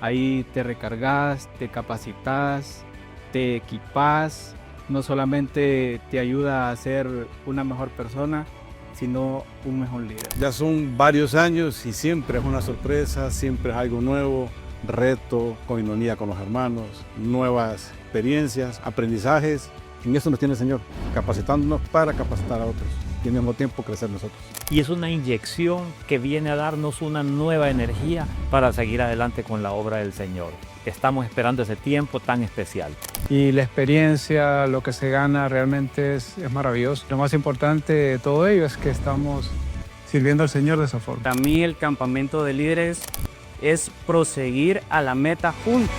Ahí te recargas, te capacitas, te equipas, no solamente te ayuda a ser una mejor persona, sino un mejor líder. Ya son varios años y siempre es una sorpresa, siempre es algo nuevo, reto, coinonía con los hermanos, nuevas experiencias, aprendizajes. En eso nos tiene el Señor, capacitándonos para capacitar a otros y al mismo tiempo crecer nosotros. Y es una inyección que viene a darnos una nueva energía para seguir adelante con la obra del Señor. Estamos esperando ese tiempo tan especial. Y la experiencia, lo que se gana realmente es maravilloso. Lo más importante de todo ello es que estamos sirviendo al Señor de esa forma. Para mí el campamento de líderes es proseguir a la meta juntos.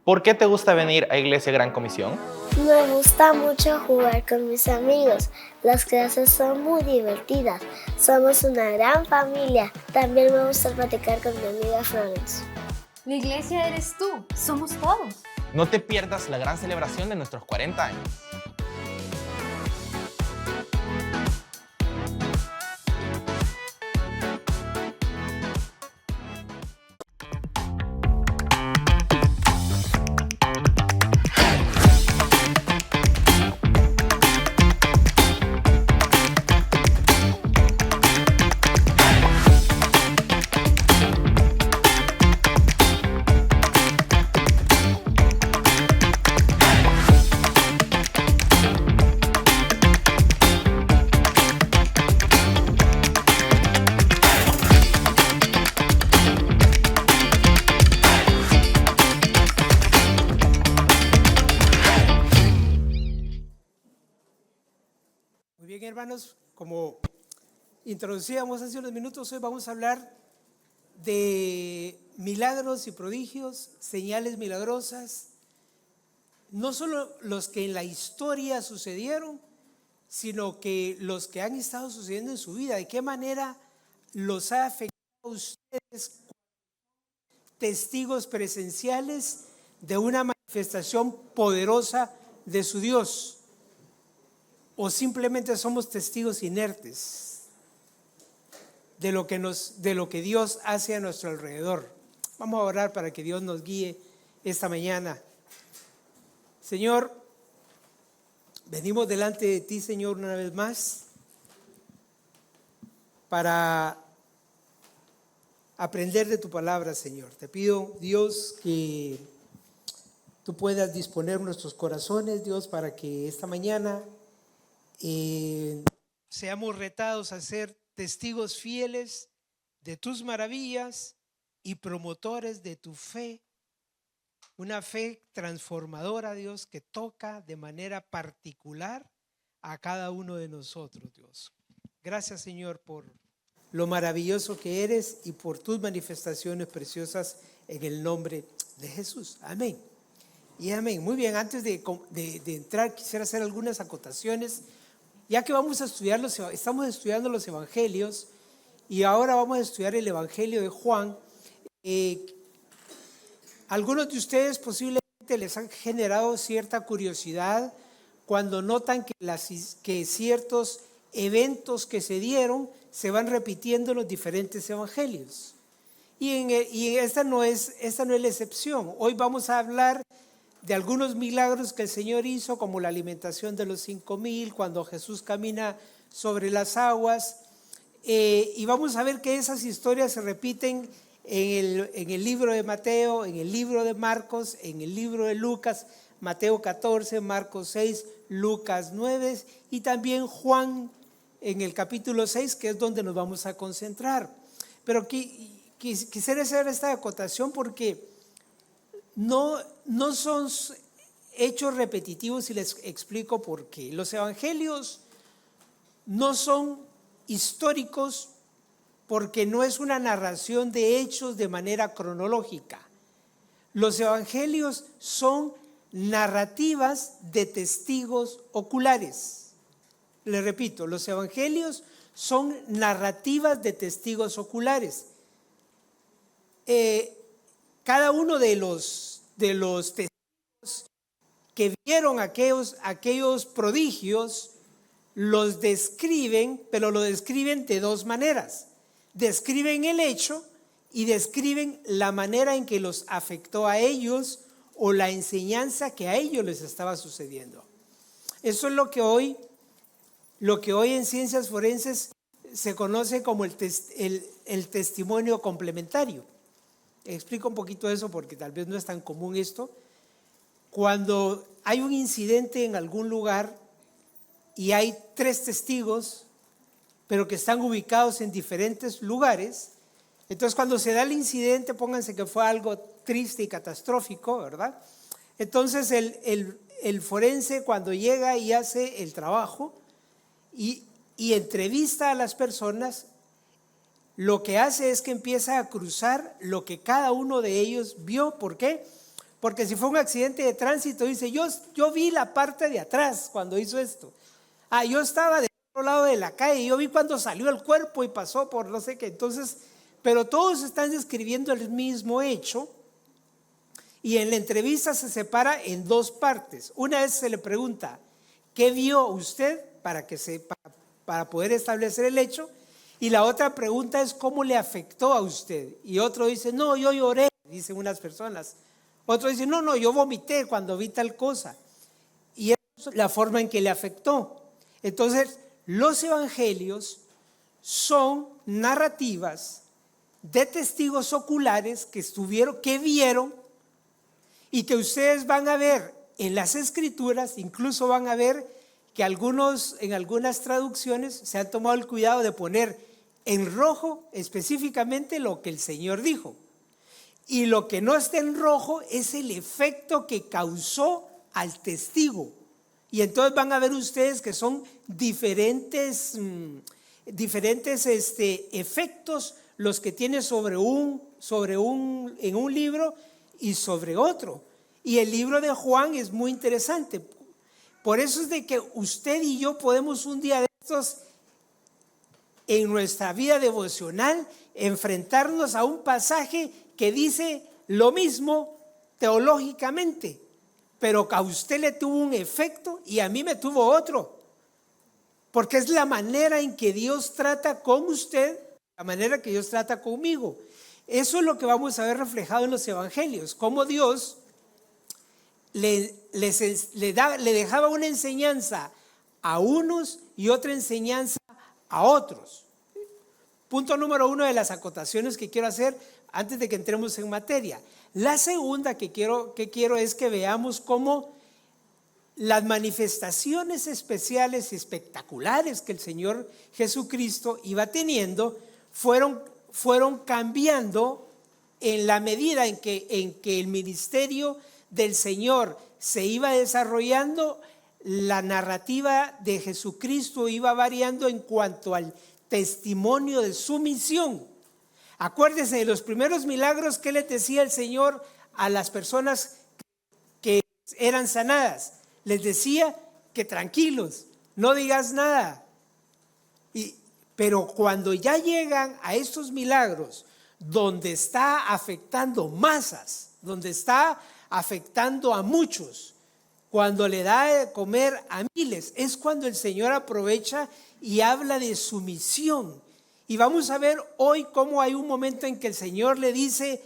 ¿Por qué te gusta venir a Iglesia Gran Comisión? Me gusta mucho jugar con mis amigos. Las clases son muy divertidas. Somos una gran familia. También me gusta platicar con mi amiga Florence. La iglesia eres tú, somos todos. No te pierdas la gran celebración de nuestros 40 años. Muy bien, hermanos, como introducíamos hace unos minutos, hoy vamos a hablar de milagros y prodigios, señales milagrosas, no solo los que en la historia sucedieron, sino que los que han estado sucediendo en su vida, de qué manera los ha afectado a ustedes, testigos presenciales de una manifestación poderosa de su Dios. ¿O simplemente somos testigos inertes de lo que Dios hace a nuestro alrededor? Vamos a orar para que Dios nos guíe esta mañana. Señor, venimos delante de ti, Señor, una vez más para aprender de tu palabra, Señor. Te pido, Dios, que tú puedas disponer nuestros corazones, Dios, para que esta mañana seamos retados a ser testigos fieles de tus maravillas y promotores de tu fe, una fe transformadora, Dios, que toca de manera particular a cada uno de nosotros, Dios. Gracias, Señor, por lo maravilloso que eres y por tus manifestaciones preciosas en el nombre de Jesús. Amén y amén. Muy bien, antes de entrar quisiera hacer algunas acotaciones. Ya que estamos estudiando los evangelios y ahora vamos a estudiar el evangelio de Juan, algunos de ustedes posiblemente les han generado cierta curiosidad cuando notan que ciertos eventos que se dieron se van repitiendo en los diferentes evangelios. Y esta no es la excepción. Hoy vamos a hablar de algunos milagros que el Señor hizo, como la alimentación de los 5,000, cuando Jesús camina sobre las aguas, y vamos a ver que esas historias se repiten en el libro de Mateo, en el libro de Marcos, en el libro de Lucas, Mateo 14, Marcos 6, Lucas 9 y también Juan en el capítulo 6, que es donde nos vamos a concentrar. Pero quisiera hacer esta acotación porque no son hechos repetitivos y les explico por qué. Los evangelios no son históricos porque no es una narración de hechos de manera cronológica. Los evangelios son narrativas de testigos oculares. Le repito, los evangelios son narrativas de testigos oculares. Cada uno de los testigos que vieron aquellos prodigios los describen, pero lo describen de dos maneras. Describen el hecho y describen la manera en que los afectó a ellos o la enseñanza que a ellos les estaba sucediendo. Eso es lo que hoy en ciencias forenses se conoce como el testimonio complementario. Explico un poquito eso porque tal vez no es tan común esto. Cuando hay un incidente en algún lugar y hay 3 testigos, pero que están ubicados en diferentes lugares, entonces cuando se da el incidente, pónganse que fue algo triste y catastrófico, ¿verdad? Entonces el forense cuando llega y hace el trabajo y entrevista a las personas, lo que hace es que empieza a cruzar lo que cada uno de ellos vio. ¿Por qué? Porque si fue un accidente de tránsito, dice, yo vi la parte de atrás cuando hizo esto. Yo estaba del otro lado de la calle, yo vi cuando salió el cuerpo y pasó por no sé qué. Entonces, pero todos están describiendo el mismo hecho y en la entrevista se separa en 2 partes. Una vez se le pregunta, ¿qué vio usted? Para poder establecer el hecho. Y la otra pregunta es ¿cómo le afectó a usted? Y otro dice, no, yo lloré, dicen unas personas. Otro dice, no, yo vomité cuando vi tal cosa. Y es la forma en que le afectó. Entonces, los evangelios son narrativas de testigos oculares que vieron y que ustedes van a ver en las escrituras, incluso van a ver que en algunas traducciones se han tomado el cuidado de poner en rojo específicamente lo que el Señor dijo. Y lo que no está en rojo es el efecto que causó al testigo. Y entonces van a ver ustedes que son diferentes efectos los que tiene en un libro y sobre otro. Y el libro de Juan es muy interesante. Por eso es de que usted y yo podemos un día de estos en nuestra vida devocional enfrentarnos a un pasaje que dice lo mismo teológicamente, pero que a usted le tuvo un efecto y a mí me tuvo otro, porque es la manera en que Dios trata con usted, la manera que Dios trata conmigo. Eso es lo que vamos a ver reflejado en los evangelios, cómo Dios le dejaba una enseñanza a unos y otra enseñanza a otros. Punto número 1 de las acotaciones que quiero hacer antes de que entremos en materia. La segunda que quiero es que veamos cómo las manifestaciones especiales y espectaculares que el Señor Jesucristo iba teniendo fueron cambiando en la medida en que el ministerio del Señor se iba desarrollando. La narrativa de Jesucristo iba variando en cuanto al testimonio de su misión. Acuérdense de los primeros milagros que les decía el Señor a las personas que eran sanadas. Les decía que tranquilos, no digas nada. Pero cuando ya llegan a estos milagros, donde está afectando masas, donde está afectando a muchos, cuando le da de comer a miles, es cuando el Señor aprovecha y habla de su misión. Y vamos a ver hoy cómo hay un momento en que el Señor le dice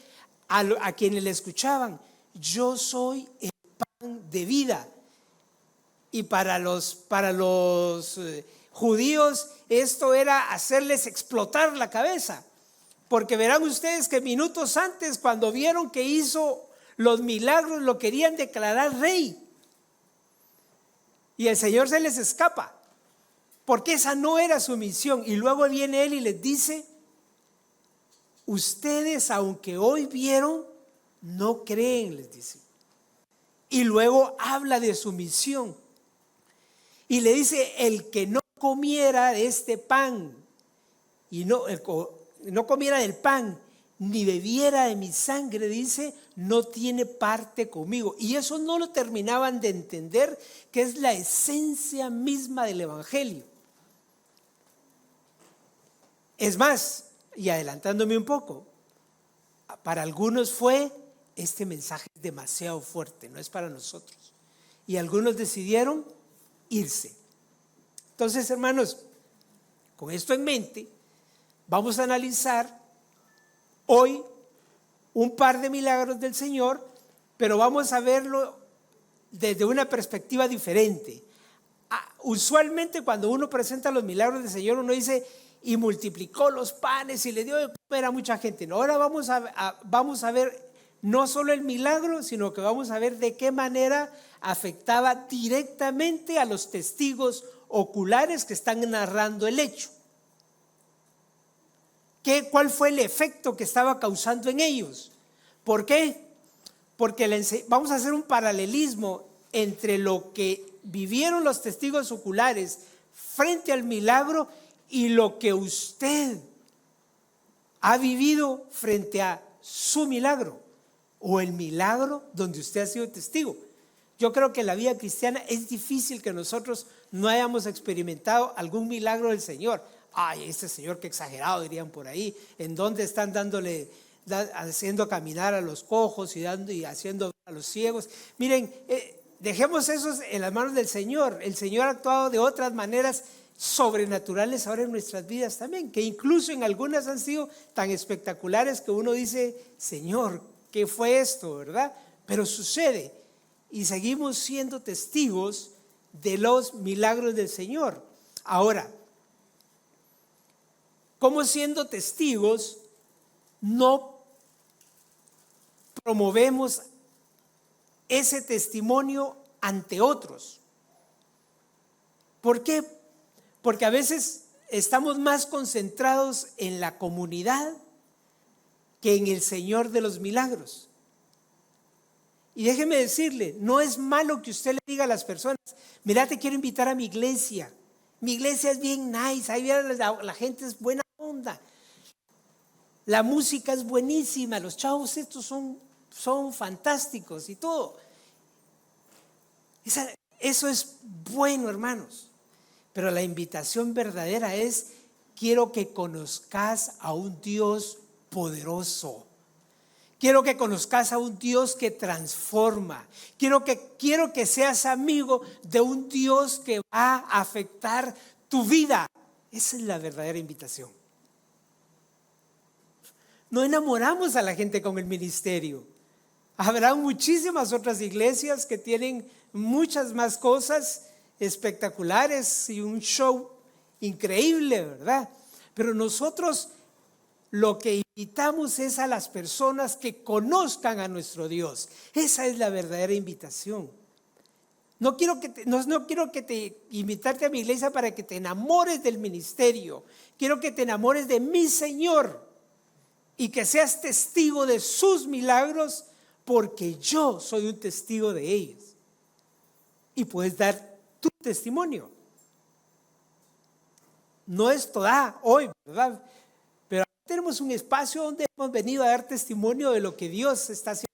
a quienes le escuchaban, yo soy el pan de vida. Y para los judíos esto era hacerles explotar la cabeza, porque verán ustedes que minutos antes, cuando vieron que hizo los milagros, lo querían declarar rey. Y el Señor se les escapa, porque esa no era su misión. Y luego viene Él y les dice, ustedes aunque hoy vieron, no creen, les dice. Y luego habla de su misión. Y le dice, el que no comiera de este pan, y no comiera del pan ni bebiera de mi sangre, dice, no tiene parte conmigo. Y eso no lo terminaban de entender, que es la esencia misma del Evangelio. Es más, y adelantándome un poco, para algunos fue, este mensaje es demasiado fuerte, no es para nosotros. Y algunos decidieron irse. Entonces, hermanos, con esto en mente, vamos a analizar hoy un par de milagros del Señor, pero vamos a verlo desde una perspectiva diferente. Usualmente cuando uno presenta los milagros del Señor, uno dice, y multiplicó los panes y le dio de comer a mucha gente. No, ahora vamos a ver no solo el milagro, sino que vamos a ver de qué manera afectaba directamente a los testigos oculares que están narrando el hecho. ¿Cuál fue el efecto que estaba causando en ellos? ¿Por qué? Porque vamos a hacer un paralelismo entre lo que vivieron los testigos oculares frente al milagro y lo que usted ha vivido frente a su milagro o el milagro donde usted ha sido testigo. Yo creo que en la vida cristiana es difícil que nosotros no hayamos experimentado algún milagro del Señor. Ay, este Señor qué exagerado, dirían por ahí. ¿En dónde están haciendo caminar a los cojos y haciendo a los ciegos? Miren, dejemos eso en las manos del Señor. El Señor ha actuado de otras maneras sobrenaturales ahora en nuestras vidas también, que incluso en algunas han sido tan espectaculares que uno dice, Señor, ¿qué fue esto? ¿Verdad? Pero sucede y seguimos siendo testigos de los milagros del Señor. Ahora, ¿cómo siendo testigos no promovemos ese testimonio ante otros? ¿Por qué? Porque a veces estamos más concentrados en la comunidad que en el Señor de los milagros. Y déjeme decirle, no es malo que usted le diga a las personas, mira, te quiero invitar a mi iglesia es bien nice, ahí la gente es buena onda, la música es buenísima, los chavos estos son fantásticos y todo. Eso es bueno, hermanos. Pero la invitación verdadera es, quiero que conozcas a un Dios poderoso. Quiero que conozcas a un Dios que transforma. Quiero que seas amigo de un Dios que va a afectar tu vida. Esa es la verdadera invitación. No enamoramos a la gente con el ministerio. Habrá muchísimas otras iglesias que tienen muchas más cosas espectaculares y un show increíble, ¿verdad? Pero nosotros lo que invitamos es a las personas que conozcan a nuestro Dios. Esa es la verdadera invitación. No quiero invitarte a mi iglesia para que te enamores del ministerio. Quiero que te enamores de mi Señor y que seas testigo de sus milagros, porque yo soy un testigo de ellos. Y puedes dar tu testimonio. No es toda hoy, ¿verdad? Pero tenemos un espacio donde hemos venido a dar testimonio de lo que Dios está haciendo.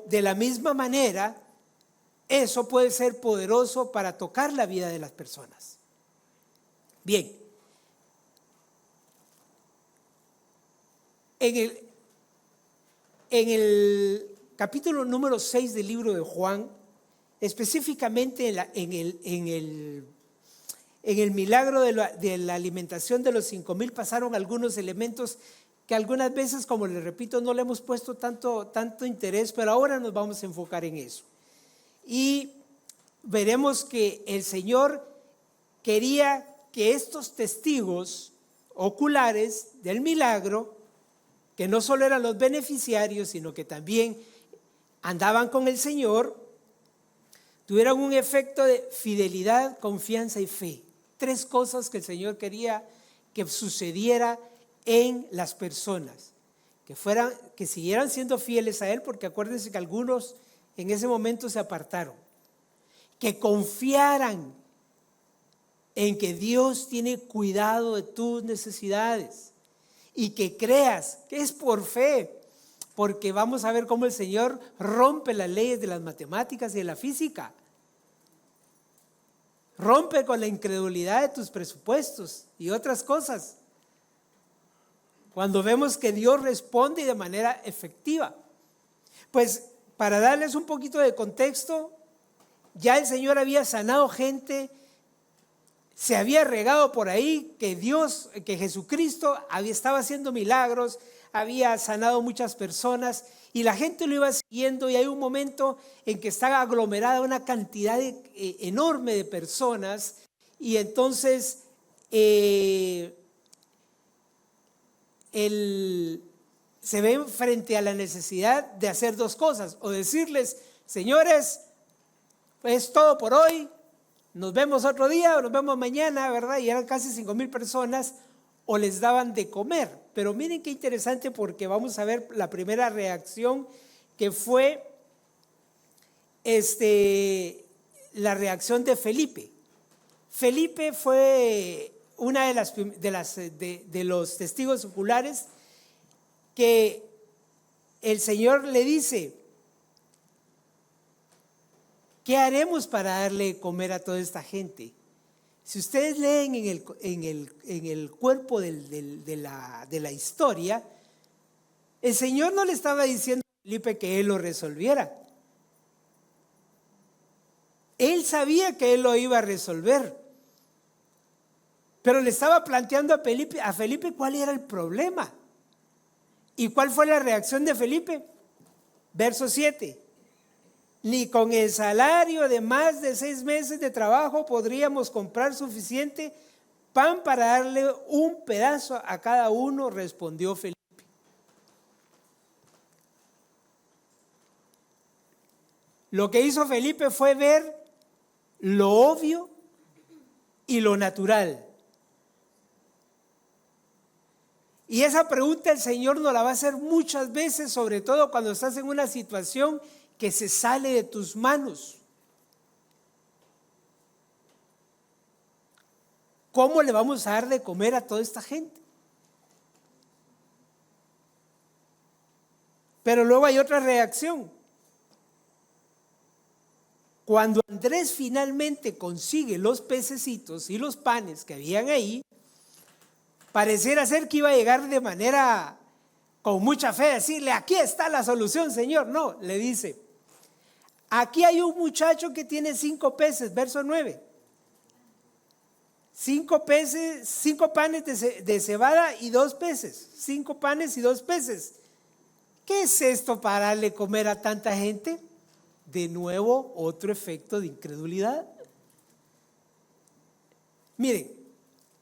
De la misma manera, eso puede ser poderoso para tocar la vida de las personas. Bien. En el capítulo número 6 del libro de Juan, específicamente en el milagro de la alimentación de los 5,000, pasaron algunos elementos que algunas veces, como les repito, no le hemos puesto tanto interés, pero ahora nos vamos a enfocar en eso. Y veremos que el Señor quería que estos testigos oculares del milagro, que no solo eran los beneficiarios, sino que también andaban con el Señor, tuvieran un efecto de fidelidad, confianza y fe. 3 cosas que el Señor quería que sucediera en las personas, que siguieran siendo fieles a Él, porque acuérdense que algunos en ese momento se apartaron, que confiaran en que Dios tiene cuidado de tus necesidades y que creas que es por fe, porque vamos a ver cómo el Señor rompe las leyes de las matemáticas y de la física. Rompe con la incredulidad de tus presupuestos y otras cosas. Cuando vemos que Dios responde de manera efectiva. Pues para darles un poquito de contexto, ya el Señor había sanado gente, se había regado por ahí que Dios, que Jesucristo estaba haciendo milagros, había sanado muchas personas y la gente lo iba siguiendo, y hay un momento en que estaba aglomerada una cantidad enorme de personas, y entonces se ven frente a la necesidad de hacer dos cosas: o decirles, señores, pues todo por hoy, nos vemos otro día o nos vemos mañana, ¿verdad? Y eran casi 5,000 personas, o les daban de comer. Pero miren qué interesante, porque vamos a ver la primera reacción, que fue la reacción de Felipe. Felipe fue una de los testigos oculares que el Señor le dice: ¿qué haremos para darle de comer a toda esta gente? Si ustedes leen en el cuerpo de la historia, el Señor no le estaba diciendo a Felipe que él lo resolviera. Él sabía que él lo iba a resolver, pero le estaba planteando a Felipe cuál era el problema. ¿Y cuál fue la reacción de Felipe? Verso 7. Ni con el salario de más de 6 meses de trabajo podríamos comprar suficiente pan para darle un pedazo a cada uno, respondió Felipe. Lo que hizo Felipe fue ver lo obvio y lo natural. Y esa pregunta el Señor nos la va a hacer muchas veces, sobre todo cuando estás en una situación que se sale de tus manos. ¿Cómo le vamos a dar de comer a toda esta gente? Pero luego hay otra reacción. Cuando Andrés finalmente consigue los pececitos y los panes que habían ahí, pareciera ser que iba a llegar de manera con mucha fe, decirle: aquí está la solución, Señor. No, le dice: aquí hay un muchacho que tiene 5 peces, verso 9. 5 peces, 5 panes de cebada y 2 peces. 5 panes y 2 peces. ¿Qué es esto para darle comer a tanta gente? De nuevo, otro efecto de incredulidad. Miren,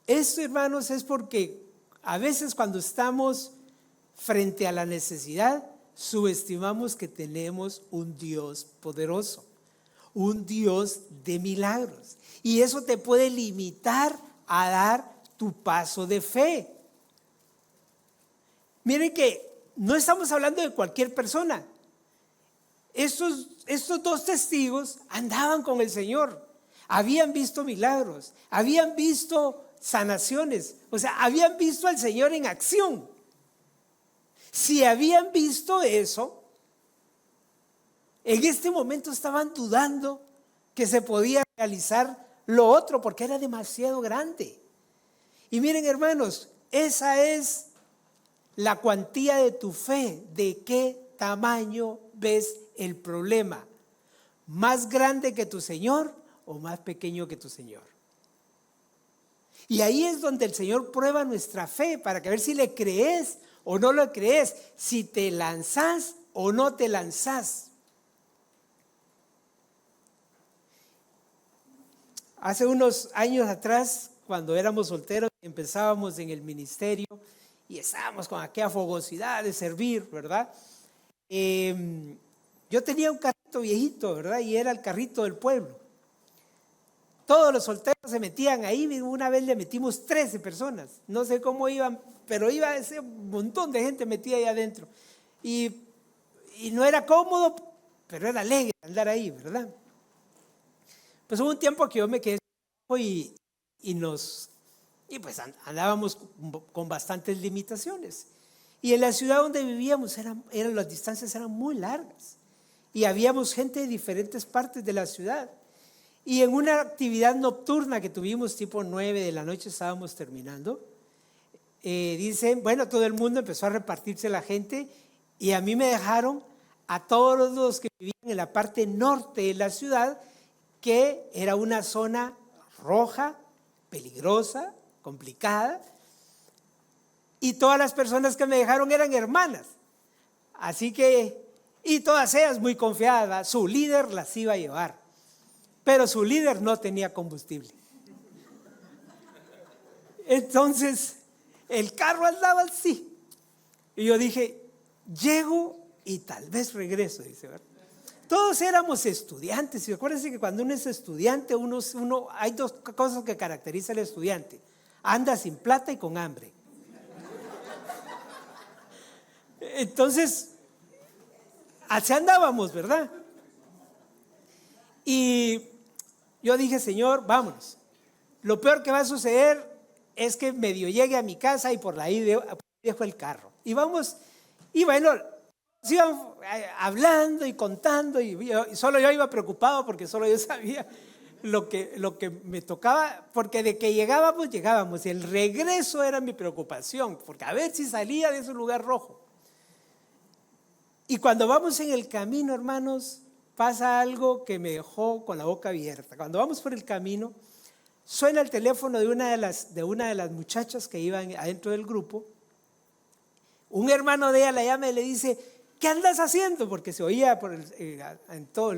esto, hermanos, es porque a veces cuando estamos frente a la necesidad, subestimamos que tenemos un Dios poderoso, un Dios de milagros. Y eso te puede limitar a dar tu paso de fe. Miren que no estamos hablando de cualquier persona. Estos 2 testigos andaban con el Señor, habían visto milagros, habían visto sanaciones, o sea, habían visto al Señor en acción. Si habían visto eso, en este momento estaban dudando que se podía realizar lo otro, porque era demasiado grande. Y miren, hermanos, esa es la cuantía de tu fe, de qué tamaño ves el problema. ¿Más grande que tu Señor o más pequeño que tu Señor? Y ahí es donde el Señor prueba nuestra fe, para que ver si le crees o no lo crees, si te lanzas o no te lanzas. Hace unos años atrás, cuando éramos solteros, empezábamos en el ministerio y estábamos con aquella fogosidad de servir, ¿verdad? Yo tenía un carrito viejito, ¿verdad? Y era el carrito del pueblo. Todos los solteros se metían ahí. Una vez le metimos 13 personas. No sé cómo iban, pero iba ese montón de gente metida ahí adentro. Y no era cómodo, pero era alegre andar ahí, ¿verdad? Pues hubo un tiempo que yo me quedé y nos Y pues andábamos con bastantes limitaciones. Y en la ciudad donde vivíamos las distancias eran muy largas. Y habíamos gente de diferentes partes de la ciudad. Y en una actividad nocturna que tuvimos tipo 9 de la noche, estábamos terminando, dicen, bueno, todo el mundo empezó a repartirse la gente y a mí me dejaron a todos los que vivían en la parte norte de la ciudad, que era una zona roja, peligrosa, complicada, y todas las personas que me dejaron eran hermanas. Así que, y todas ellas muy confiadas, su líder las iba a llevar, pero su líder no tenía combustible. Entonces, el carro andaba así. Y yo dije, llego y tal vez regreso, dice, ¿verdad? Todos éramos estudiantes. Y acuérdense que cuando uno es estudiante, hay dos cosas que caracterizan al estudiante: anda sin plata y con hambre. Entonces, así andábamos, ¿verdad? Y yo dije, Señor, vámonos. Lo peor que va a suceder es que medio llegue a mi casa y por ahí dejo el carro. Y vamos, y bueno, iban hablando y contando, y solo yo iba preocupado porque solo yo sabía lo que me tocaba, porque de que llegábamos, y el regreso era mi preocupación, porque a ver si salía de ese lugar rojo. Y cuando vamos en el camino, hermanos, pasa algo que me dejó con la boca abierta. Cuando vamos por el camino, suena el teléfono de una de las muchachas que iban adentro del grupo. Un hermano de ella la llama y le dice, ¿qué andas haciendo? Porque se oía en todo,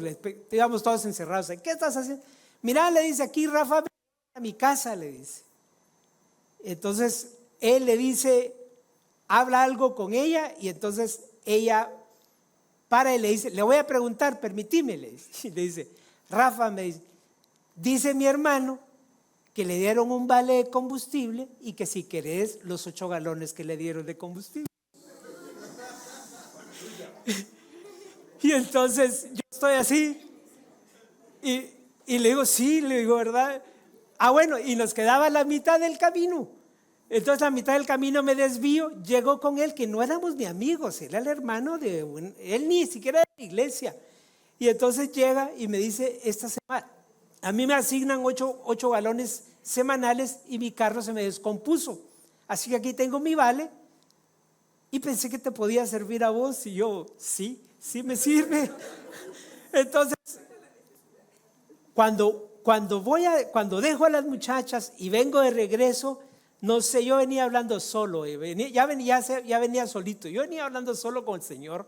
íbamos todos encerrados. ¿Qué estás haciendo? Mirá, le dice, aquí Rafa, ven a mi casa, le dice. Entonces él le dice, habla algo con ella, y entonces ella para y le dice, le voy a preguntar, permitime, le dice. Y le dice, Rafa, me dice mi hermano que le dieron un vale de combustible y que si querés los 8 galones que le dieron de combustible. Y entonces yo estoy así y le digo, sí, le digo, ¿verdad? Ah, bueno, y nos quedaba la mitad del camino. Entonces la mitad del camino me desvío, llego con él, que no éramos ni amigos, era el hermano él ni siquiera de la iglesia. Y entonces llega y me dice, esta semana, a mí me asignan 8 galones semanales y mi carro se me descompuso. Así que aquí tengo mi vale y pensé que te podía servir a vos. Y yo, sí me sirve. Entonces, cuando dejo a las muchachas y vengo de regreso, no sé, yo venía hablando solo, ya venía solito, yo venía hablando solo con el Señor,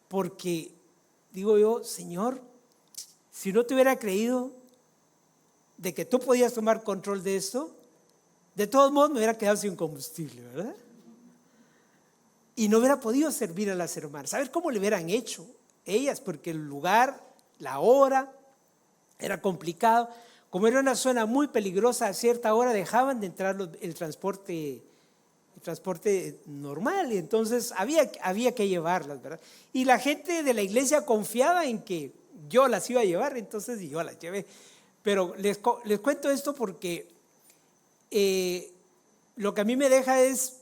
porque digo yo, Señor, si no te hubiera creído de que tú podías tomar control de esto, de todos modos me hubiera quedado sin combustible, ¿verdad? Y no hubiera podido servir a las hermanas. A ver cómo le hubieran hecho ellas, porque el lugar, la hora, era complicado. Como era una zona muy peligrosa, a cierta hora dejaban de entrar el transporte normal, y entonces había que llevarlas, ¿verdad? Y la gente de la iglesia confiaba en que yo las iba a llevar, entonces yo las llevé. Pero les cuento esto porque lo que a mí me deja es,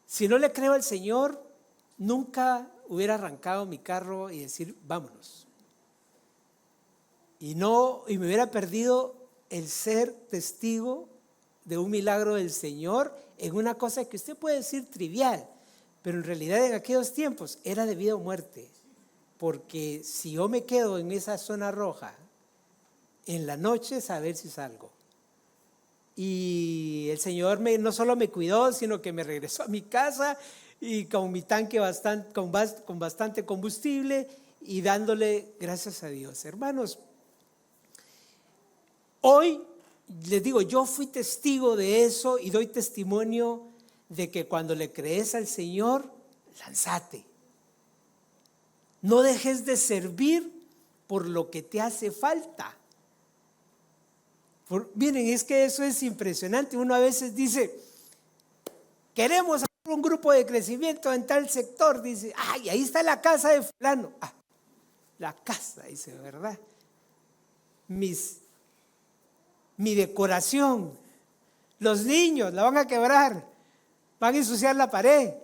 si no le creo al Señor, nunca hubiera arrancado mi carro y decir, vámonos. Y me hubiera perdido el ser testigo de un milagro del Señor en una cosa que usted puede decir trivial, pero en realidad en aquellos tiempos era de vida o muerte. Porque si yo me quedo en esa zona roja, en la noche, saber si salgo. Y el Señor no solo me cuidó, sino que me regresó a mi casa y con mi tanque con bastante combustible y dándole gracias a Dios. Hermanos, hoy les digo, yo fui testigo de eso y doy testimonio de que cuando le crees al Señor, lánzate. No dejes de servir por lo que te hace falta. Miren, es que eso es impresionante. Uno a veces dice, queremos hacer un grupo de crecimiento en tal sector. Dice, ay, ahí está la casa de fulano. Ah, la casa, dice, ¿verdad? Mi decoración. Los niños la van a quebrar, van a ensuciar la pared.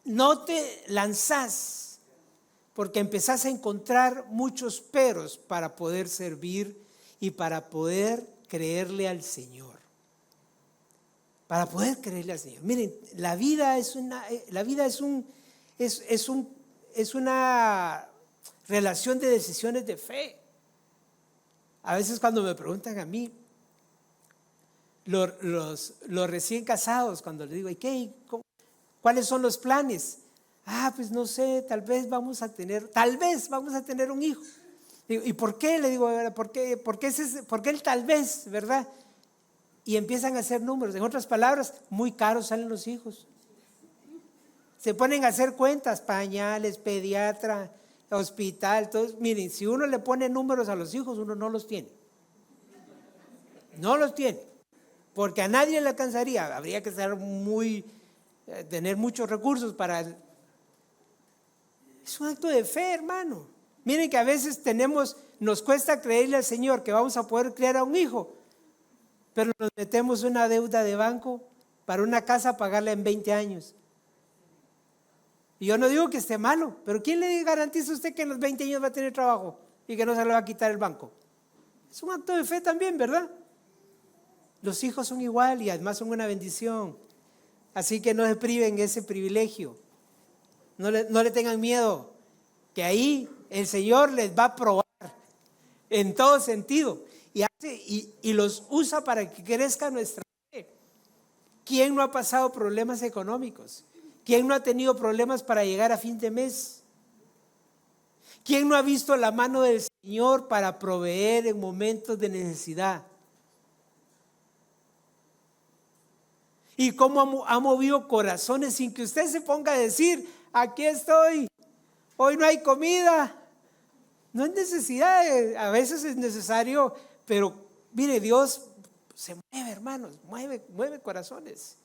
No te lanzás porque empezás a encontrar muchos peros para poder servir y para poder creerle al Señor. Para poder creerle al Señor. Miren, la vida es una relación de decisiones de fe. A veces cuando me preguntan a mí, los recién casados, cuando les digo, ¿cuáles son los planes? Pues no sé, tal vez vamos a tener un hijo. Digo, ¿y por qué? Le digo, ¿por qué el tal vez, verdad? Y empiezan a hacer números. En otras palabras, muy caros salen los hijos. Se ponen a hacer cuentas, pañales, pediatra, hospital, todo. Miren, si uno le pone números a los hijos, uno no los tiene. No los tiene. Porque a nadie le alcanzaría. Habría que tener muchos recursos para... Es un acto de fe, hermano. Miren que a veces nos cuesta creerle al Señor que vamos a poder criar a un hijo, pero nos metemos una deuda de banco para una casa pagarla en 20 años. Y yo no digo que esté malo, pero ¿quién le garantiza a usted que en los 20 años va a tener trabajo y que no se le va a quitar el banco? Es un acto de fe también, ¿verdad? Los hijos son igual y además son una bendición. Así que no se priven ese privilegio. No le tengan miedo, que ahí el Señor les va a probar en todo sentido y los usa para que crezca nuestra fe. ¿Quién no ha pasado problemas económicos? ¿Quién no ha tenido problemas para llegar a fin de mes? ¿Quién no ha visto la mano del Señor para proveer en momentos de necesidad? Y cómo ha movido corazones sin que usted se ponga a decir, aquí estoy, hoy no hay comida. No es necesidad, a veces es necesario, pero mire, Dios se mueve, hermanos, mueve corazones.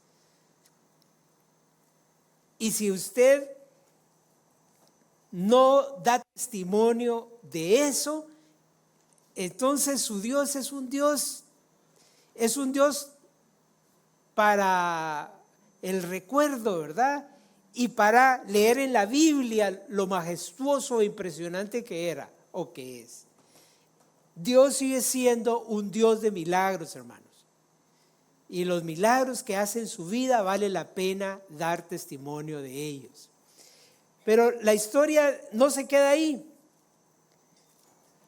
Y si usted no da testimonio de eso, entonces su Dios es un Dios para el recuerdo, ¿verdad? Y para leer en la Biblia lo majestuoso e impresionante que era o que es. Dios sigue siendo un Dios de milagros, hermanos. Y los milagros que hace en su vida vale la pena dar testimonio de ellos. Pero la historia no se queda ahí.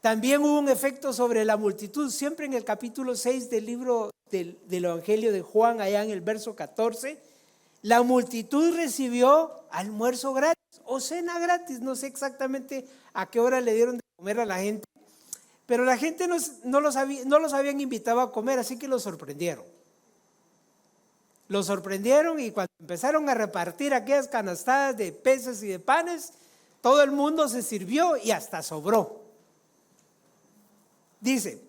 También hubo un efecto sobre la multitud. Siempre en el capítulo 6 del libro del Evangelio de Juan, allá en el verso 14, la multitud recibió almuerzo gratis o cena gratis. No sé exactamente a qué hora le dieron de comer a la gente, pero la gente no los habían invitado a comer, así que los sorprendieron. Los sorprendieron y cuando empezaron a repartir aquellas canastadas de peces y de panes, todo el mundo se sirvió y hasta sobró. Dice,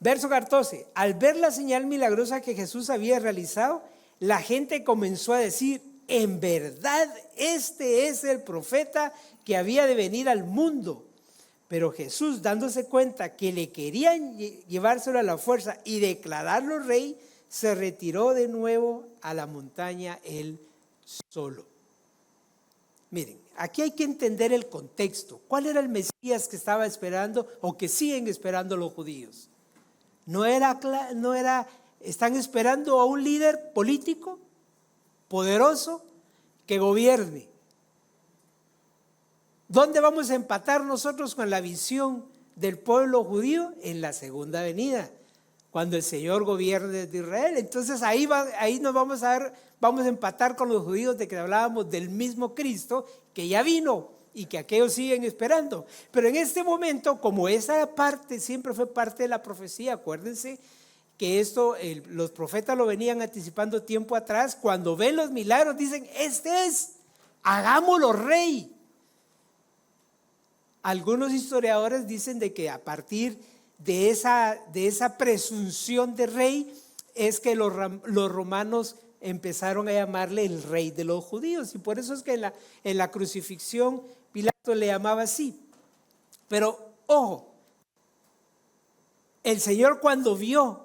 verso 14, al ver la señal milagrosa que Jesús había realizado, la gente comenzó a decir, en verdad este es el profeta que había de venir al mundo. Pero Jesús, dándose cuenta que le querían llevárselo a la fuerza y declararlo rey, se retiró de nuevo a la montaña él solo. Miren, aquí hay que entender el contexto. ¿Cuál era el Mesías que estaba esperando o que siguen esperando los judíos? Están esperando a un líder político, poderoso, que gobierne. ¿Dónde vamos a empatar nosotros con la visión del pueblo judío? En la segunda venida, cuando el Señor gobierne de Israel. Entonces ahí nos vamos a empatar con los judíos de que hablábamos del mismo Cristo que ya vino y que aquellos siguen esperando. Pero en este momento, como esa parte siempre fue parte de la profecía, acuérdense que esto los profetas lo venían anticipando tiempo atrás. Cuando ven los milagros dicen, este es, hagámoslo rey. Algunos historiadores dicen de que a partir de esa presunción de rey es que los romanos empezaron a llamarle el rey de los judíos, y por eso es que en la crucifixión Pilato le llamaba así. Pero ojo, el Señor, cuando vio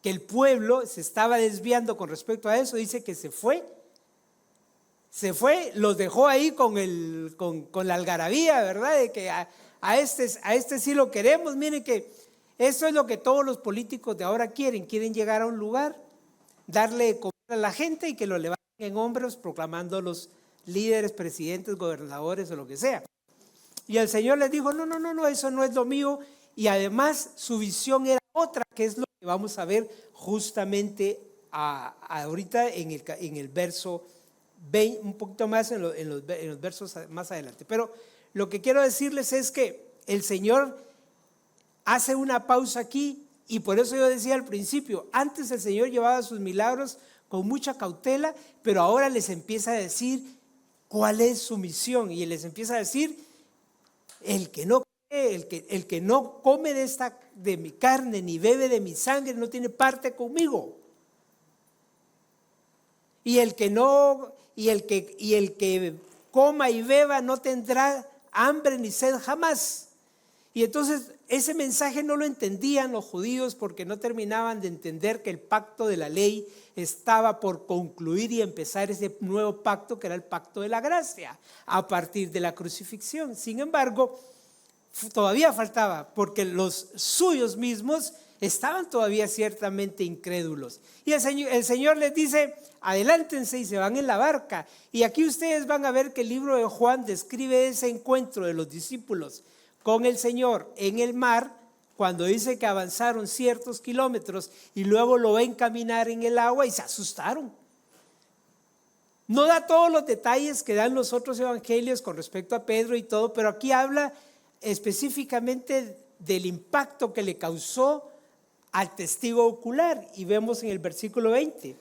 que el pueblo se estaba desviando con respecto a eso, dice que se fue, los dejó ahí con la algarabía, ¿verdad? De que a este sí lo queremos. Miren que eso es lo que todos los políticos de ahora quieren llegar a un lugar, darle de comer a la gente y que lo levanten en hombros proclamando los líderes, presidentes, gobernadores o lo que sea. Y el Señor les dijo, no, eso no es lo mío. Y además su visión era otra, que es lo que vamos a ver justamente ahorita en el verso 20, un poquito más en los versos más adelante. Pero lo que quiero decirles es que el Señor hace una pausa aquí, y por eso yo decía al principio, antes el Señor llevaba sus milagros con mucha cautela, pero ahora les empieza a decir cuál es su misión, y les empieza a decir, el que no come de mi carne ni bebe de mi sangre no tiene parte conmigo. Y el que coma y beba no tendrá hambre ni sed jamás. Y entonces ese mensaje no lo entendían los judíos porque no terminaban de entender que el pacto de la ley estaba por concluir y empezar ese nuevo pacto que era el pacto de la gracia a partir de la crucifixión. Sin embargo, todavía faltaba porque los suyos mismos estaban todavía ciertamente incrédulos. Y el Señor les dice, adelántense y se van en la barca. Y aquí ustedes van a ver que el libro de Juan describe ese encuentro de los discípulos con el Señor en el mar, cuando dice que avanzaron ciertos kilómetros y luego lo ven caminar en el agua y se asustaron. No da todos los detalles que dan los otros evangelios con respecto a Pedro y todo, pero aquí habla específicamente del impacto que le causó al testigo ocular. Y vemos en el versículo 20,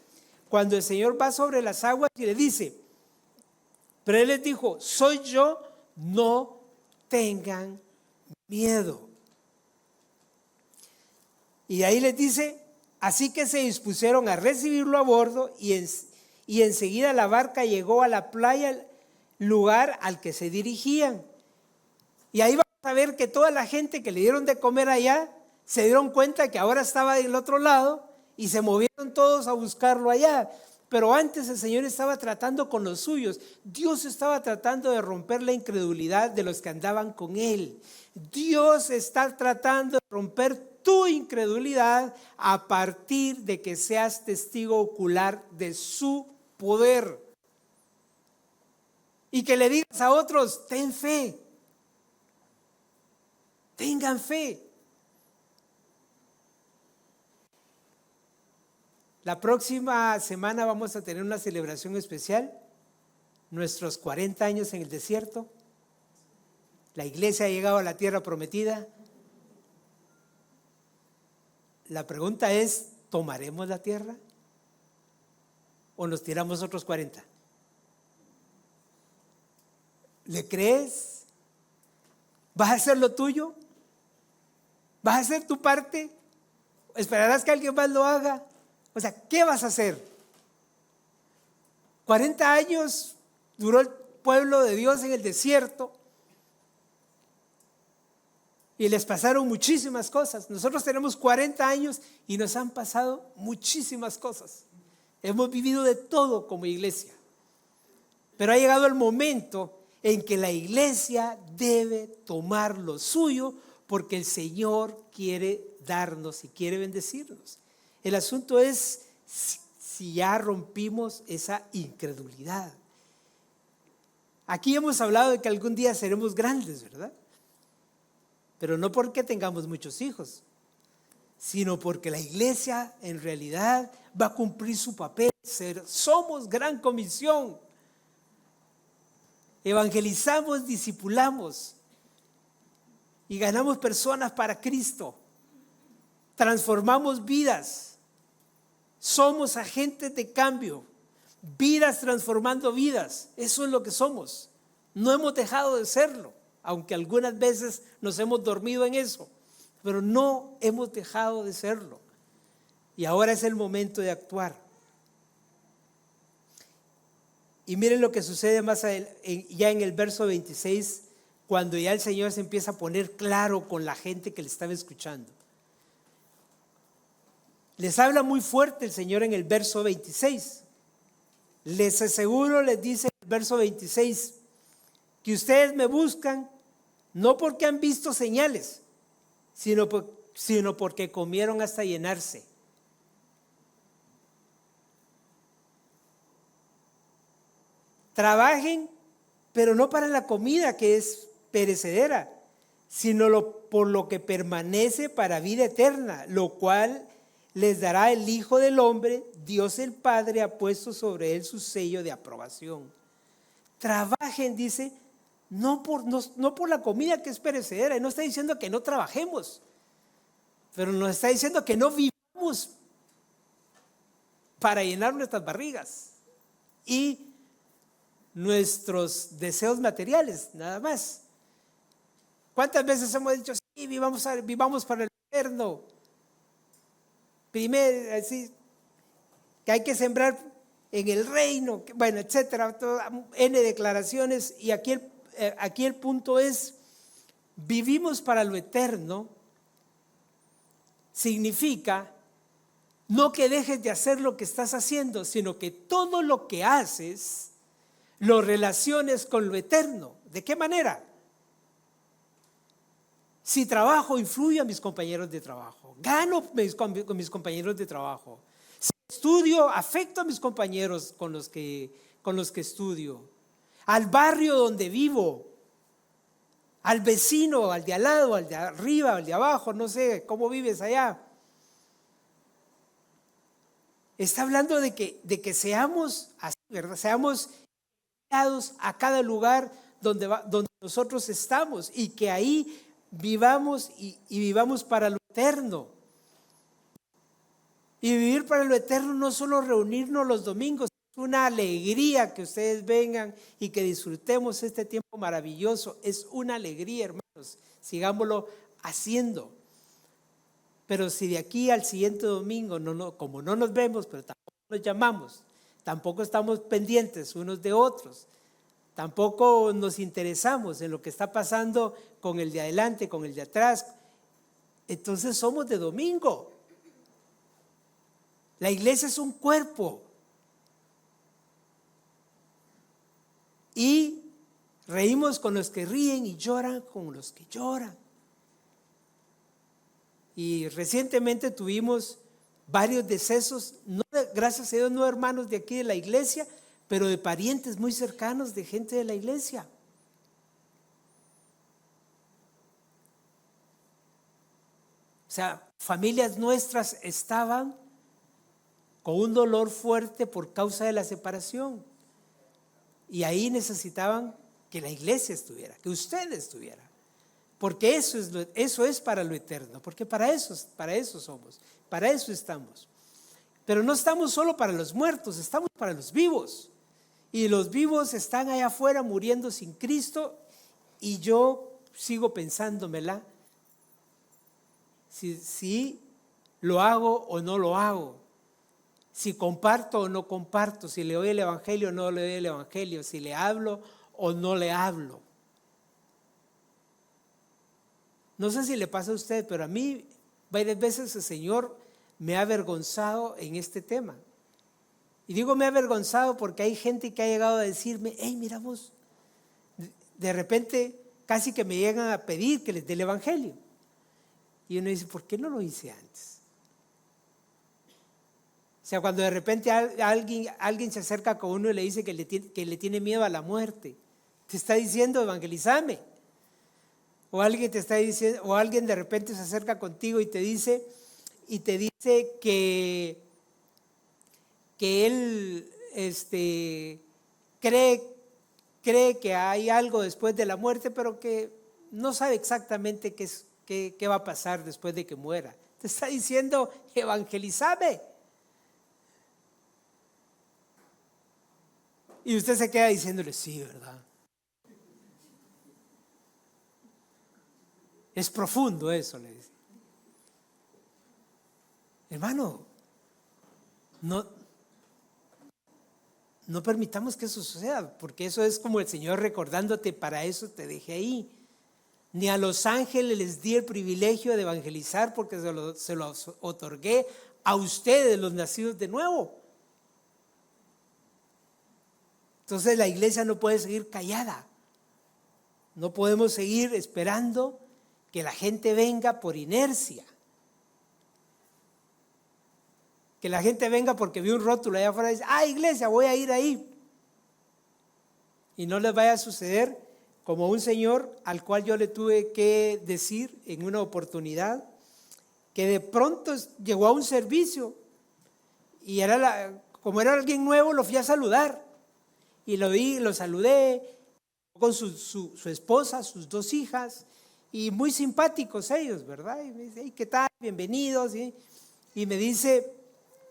cuando el Señor va sobre las aguas y le dice, pero Él les dijo, soy yo, no tengan miedo. Y ahí les dice, así que se dispusieron a recibirlo a bordo y enseguida la barca llegó a la playa, lugar al que se dirigían. Y ahí vamos a ver que toda la gente que le dieron de comer allá se dieron cuenta que ahora estaba del otro lado y se movieron todos a buscarlo allá. Pero antes el Señor estaba tratando con los suyos. Dios estaba tratando de romper la incredulidad de los que andaban con Él. Dios está tratando de romper tu incredulidad a partir de que seas testigo ocular de su poder. Y que le digas a otros, ten fe. Tengan fe. La próxima semana vamos a tener una celebración especial, nuestros 40 años en el desierto. La iglesia ha llegado a la tierra prometida. La pregunta es, ¿tomaremos la tierra? ¿O nos tiramos otros 40? ¿Le crees? ¿Vas a hacer lo tuyo? ¿Vas a hacer tu parte? ¿Esperarás que alguien más lo haga? O sea, ¿qué vas a hacer? 40 años duró el pueblo de Dios en el desierto y les pasaron muchísimas cosas. Nosotros tenemos 40 años y nos han pasado muchísimas cosas. Hemos vivido de todo como iglesia. Pero ha llegado el momento en que la iglesia debe tomar lo suyo porque el Señor quiere darnos y quiere bendecirnos. El asunto es si ya rompimos esa incredulidad. Aquí hemos hablado de que algún día seremos grandes, ¿verdad? Pero no porque tengamos muchos hijos, sino porque la iglesia en realidad va a cumplir su papel. Somos gran comisión. Evangelizamos, discipulamos y ganamos personas para Cristo. Transformamos vidas. Somos agentes de cambio, vidas transformando vidas. Eso es lo que somos. No hemos dejado de serlo, aunque algunas veces nos hemos dormido en eso, pero no hemos dejado de serlo. Y ahora es el momento de actuar. Y miren lo que sucede más ya en el verso 26, cuando ya el Señor se empieza a poner claro con la gente que le estaba escuchando. Les habla muy fuerte el Señor en el verso 26. Les aseguro, les dice el verso 26, que ustedes me buscan no porque han visto señales, sino porque comieron hasta llenarse. Trabajen, pero no para la comida que es perecedera, sino por lo que permanece para vida eterna, lo cual les dará el Hijo del Hombre. Dios el Padre ha puesto sobre él su sello de aprobación. Trabajen, dice, no por la comida que es perecedera. Y no está diciendo que no trabajemos, pero nos está diciendo que no vivamos para llenar nuestras barrigas y nuestros deseos materiales, nada más. ¿Cuántas veces hemos dicho, sí, vivamos para el eterno? Primero, así, que hay que sembrar en el reino, bueno, etcétera, N declaraciones. Y aquí el punto es, vivimos para lo eterno, significa no que dejes de hacer lo que estás haciendo, sino que todo lo que haces lo relaciones con lo eterno. ¿De qué manera? Si trabajo, influyo a mis compañeros de trabajo, gano con mis compañeros de trabajo. Si estudio, afecto a mis compañeros con los que estudio, al barrio donde vivo, al vecino, al de al lado, al de arriba, al de abajo, no sé cómo vives allá. Está hablando de que seamos así, ¿verdad? Seamos a cada lugar donde nosotros estamos, y que ahí vivamos y vivamos para lo eterno. Y vivir para lo eterno no solo reunirnos los domingos, es una alegría que ustedes vengan y que disfrutemos este tiempo maravilloso. Es una alegría, hermanos, sigámoslo haciendo. Pero si de aquí al siguiente domingo, como no nos vemos, pero tampoco nos llamamos, tampoco estamos pendientes unos de otros, tampoco nos interesamos en lo que está pasando con el de adelante, con el de atrás, entonces somos de domingo. La iglesia es un cuerpo. Y reímos con los que ríen y lloran con los que lloran. Y recientemente tuvimos varios decesos, gracias a Dios, no hermanos de aquí de la iglesia, pero de parientes muy cercanos de gente de la iglesia. O sea, familias nuestras estaban con un dolor fuerte por causa de la separación. Y ahí necesitaban que la iglesia estuviera, que usted estuviera. Porque eso es para lo eterno, porque para eso somos, para eso estamos. Pero no estamos solo para los muertos, estamos para los vivos. Y los vivos están allá afuera muriendo sin Cristo, y yo sigo pensándomela, si lo hago o no lo hago, si comparto o no comparto, si le doy el evangelio o no le doy el evangelio, si le hablo o no le hablo. No sé si le pasa a usted, pero a mí varias veces el Señor me ha avergonzado en este tema. Y digo me ha avergonzado porque hay gente que ha llegado a decirme, hey, mira vos, de repente casi que me llegan a pedir que les dé el evangelio. Y uno dice, ¿por qué no lo hice antes? O sea, cuando de repente alguien se acerca con uno y le dice que le tiene miedo a la muerte, te está diciendo, evangelízame. O alguien te está diciendo, o alguien de repente se acerca contigo y te dice que él cree que hay algo después de la muerte, pero que no sabe exactamente qué va a pasar después de que muera. Te está diciendo, evangelízame. Y usted se queda diciéndole, sí, ¿verdad? Es profundo eso, le dice. Hermano, no permitamos que eso suceda, porque eso es como el Señor recordándote, para eso te dejé ahí. Ni a los ángeles les di el privilegio de evangelizar, porque se los otorgué a ustedes los nacidos de nuevo. Entonces la iglesia no puede seguir callada. No podemos seguir esperando que la gente venga por inercia. Que la gente venga porque vio un rótulo allá afuera y dice, iglesia, voy a ir ahí. Y no les vaya a suceder como un señor al cual yo le tuve que decir en una oportunidad, que de pronto llegó a un servicio y como era alguien nuevo, lo fui a saludar. Y lo vi, lo saludé con su esposa, sus 2 hijas, y muy simpáticos ellos, ¿verdad? Y me dice, hey, ¿qué tal? Bienvenidos. Y me dice,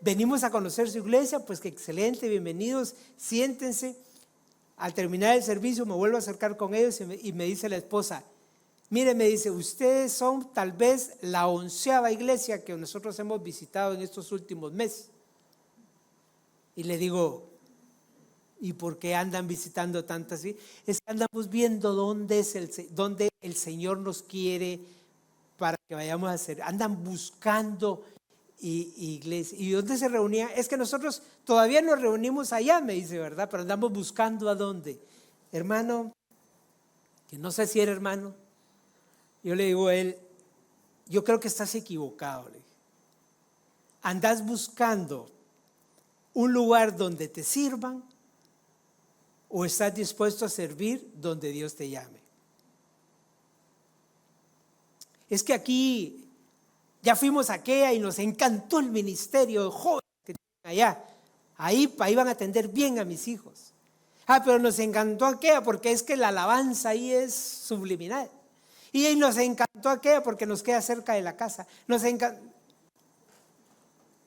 venimos a conocer su iglesia, pues que excelente, bienvenidos, siéntense. Al terminar el servicio me vuelvo a acercar con ellos y me dice la esposa, mire, me dice, ustedes son tal vez la 11ª iglesia que nosotros hemos visitado en estos últimos meses. Y le digo, ¿y por qué andan visitando tantas? Es que andamos viendo dónde el Señor nos quiere para que vayamos a hacer. Andan buscando iglesia. ¿Y dónde se reunía? Es que nosotros todavía nos reunimos allá, me dice, ¿verdad? Pero andamos buscando a dónde. Hermano, que no sé si era hermano. Yo le digo a él, yo creo que estás equivocado. Le dije. Andás buscando un lugar donde te sirvan o estás dispuesto a servir donde Dios te llame. Es que aquí ya fuimos a aquella y nos encantó el ministerio de jóvenes que tienen allá. Ahí van a atender bien a mis hijos. Pero nos encantó aquella porque es que la alabanza ahí es subliminal. Y nos encantó aquella porque nos queda cerca de la casa.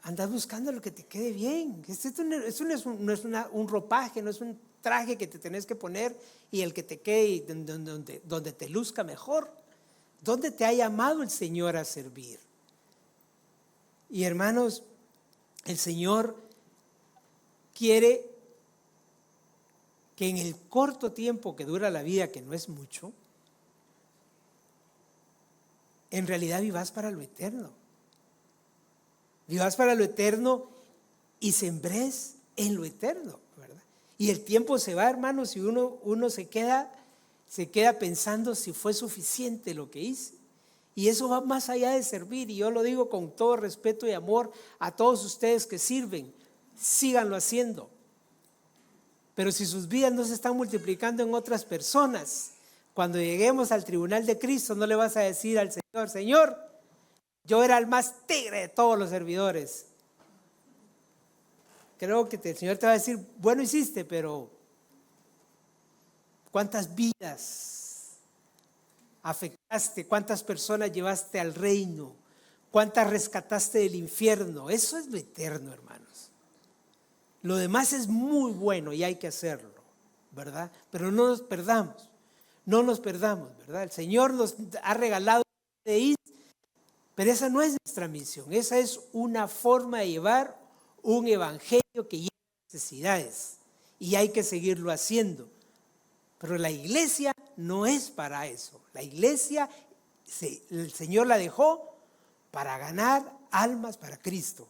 Andas buscando lo que te quede bien. Esto no es un ropaje, no es un traje que te tenés que poner y el que te quede donde te luzca mejor. ¿Dónde te ha llamado el Señor a servir? Y hermanos, el Señor quiere que en el corto tiempo que dura la vida, que no es mucho, en realidad vivas para lo eterno. Vivas para lo eterno y sembrés en lo eterno, ¿verdad? Y el tiempo se va, hermanos, y uno se queda pensando si fue suficiente lo que hice. Y eso va más allá de servir, y yo lo digo con todo respeto y amor a todos ustedes que sirven, síganlo haciendo. Pero si sus vidas no se están multiplicando en otras personas, cuando lleguemos al tribunal de Cristo no le vas a decir al Señor, Señor, yo era el más tigre de todos los servidores. Creo que el Señor te va a decir, bueno hiciste, pero ¿cuántas vidas afectaste? ¿Cuántas personas llevaste al reino? ¿Cuántas rescataste del infierno? Eso es lo eterno, hermanos. Lo demás es muy bueno y hay que hacerlo, ¿verdad? Pero no nos perdamos, ¿verdad? El Señor nos ha regalado de ir, pero esa no es nuestra misión. Esa es una forma de llevar un evangelio que lleva necesidades y hay que seguirlo haciendo. Pero la iglesia no es para eso. La iglesia, el Señor la dejó para ganar almas para Cristo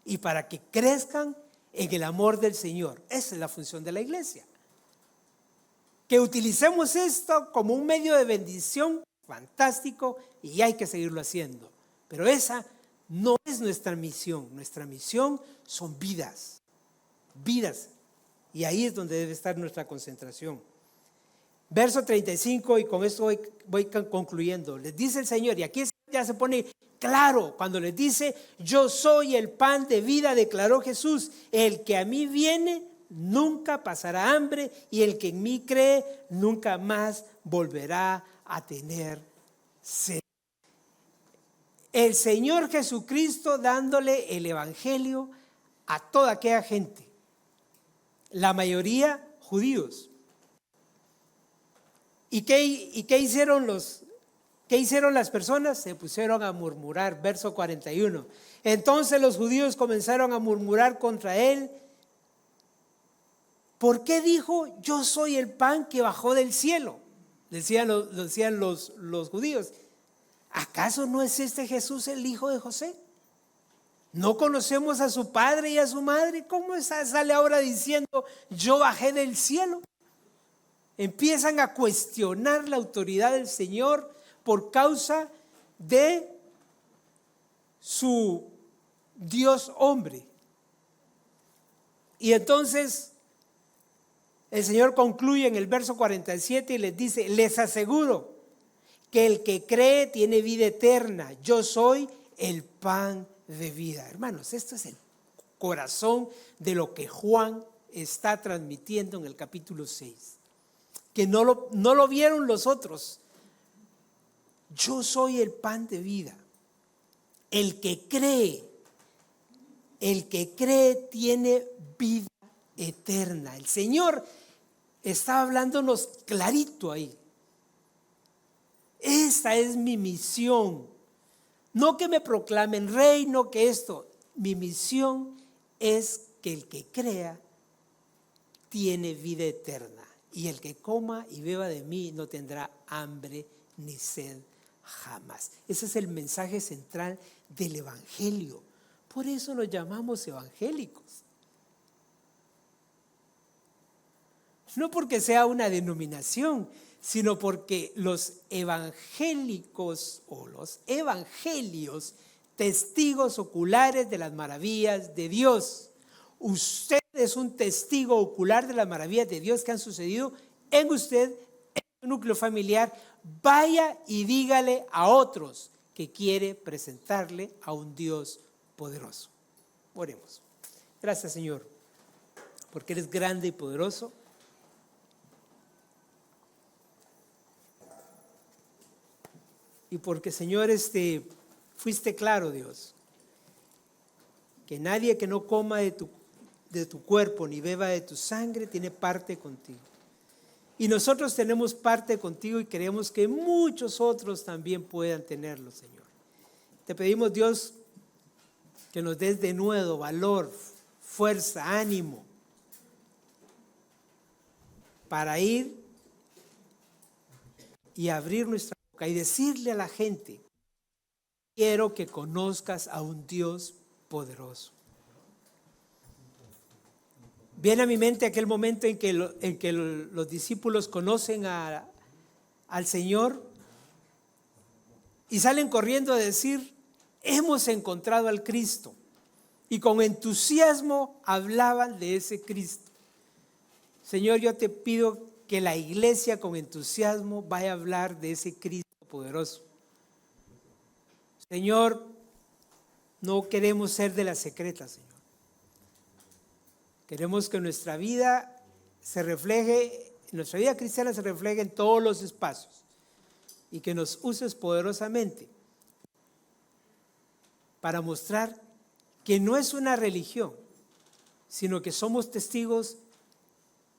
y para que crezcan en el amor del Señor. Esa es la función de la iglesia. Que utilicemos esto como un medio de bendición, fantástico, y hay que seguirlo haciendo. Pero esa no es nuestra misión. Nuestra misión son vidas. Y ahí es donde debe estar nuestra concentración. Verso 35, y con esto voy concluyendo. Les dice el Señor, y aquí ya se pone claro, cuando les dice, yo soy el pan de vida, declaró Jesús, el que a mí viene nunca pasará hambre, y el que en mí cree nunca más volverá a tener sed. El Señor Jesucristo dándole el evangelio a toda aquella gente, la mayoría judíos. ¿Y qué hicieron las personas? Se pusieron a murmurar, verso 41. Entonces los judíos comenzaron a murmurar contra él. ¿Por qué dijo, yo soy el pan que bajó del cielo? Decían los judíos. ¿Acaso no es este Jesús el hijo de José? ¿No conocemos a su padre y a su madre? ¿Cómo sale ahora diciendo, yo bajé del cielo? Empiezan a cuestionar la autoridad del Señor por causa de su Dios hombre. Y entonces el Señor concluye en el verso 47 y les dice, les aseguro que el que cree tiene vida eterna. Yo soy el pan de vida. Hermanos, esto es el corazón de lo que Juan está transmitiendo en el capítulo 6. Que no lo vieron los otros. Yo soy el pan de vida. El que cree tiene vida eterna. El Señor está hablándonos clarito ahí. Esta es mi misión. No que me proclamen rey, no que esto. Mi misión es que el que crea tiene vida eterna. Y el que coma y beba de mí no tendrá hambre ni sed jamás. Ese es el mensaje central del Evangelio. Por eso los llamamos evangélicos. No porque sea una denominación, sino porque los evangélicos o los evangelios, testigos oculares de las maravillas de Dios. Usted es un testigo ocular de las maravillas de Dios que han sucedido en usted, en su núcleo familiar. Vaya y dígale a otros que quiere presentarle a un Dios poderoso. Oremos. Gracias, Señor, porque eres grande y poderoso. Y porque, Señor, fuiste claro, Dios, que nadie que no coma de tu cuerpo ni beba de tu sangre tiene parte contigo. Y nosotros tenemos parte contigo y queremos que muchos otros también puedan tenerlo, Señor. Te pedimos, Dios, que nos des de nuevo valor, fuerza, ánimo para ir y abrir nuestra boca y decirle a la gente, quiero que conozcas a un Dios poderoso. Viene a mi mente aquel momento en que los discípulos conocen al Señor y salen corriendo a decir, hemos encontrado al Cristo. Y con entusiasmo hablaban de ese Cristo. Señor, yo te pido que la iglesia con entusiasmo vaya a hablar de ese Cristo poderoso. Señor, no queremos ser de las secretas, Señor. Queremos que nuestra vida cristiana se refleje en todos los espacios y que nos uses poderosamente para mostrar que no es una religión, sino que somos testigos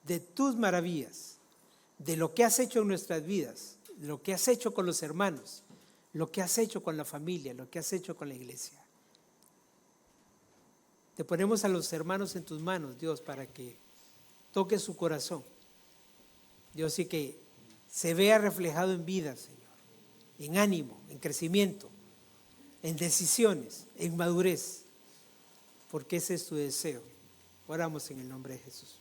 de tus maravillas, de lo que has hecho en nuestras vidas, de lo que has hecho con los hermanos, lo que has hecho con la familia, lo que has hecho con la iglesia. Te ponemos a los hermanos en tus manos, Dios, para que toques su corazón. Dios, y que se vea reflejado en vida, Señor, en ánimo, en crecimiento, en decisiones, en madurez, porque ese es tu deseo. Oramos en el nombre de Jesús.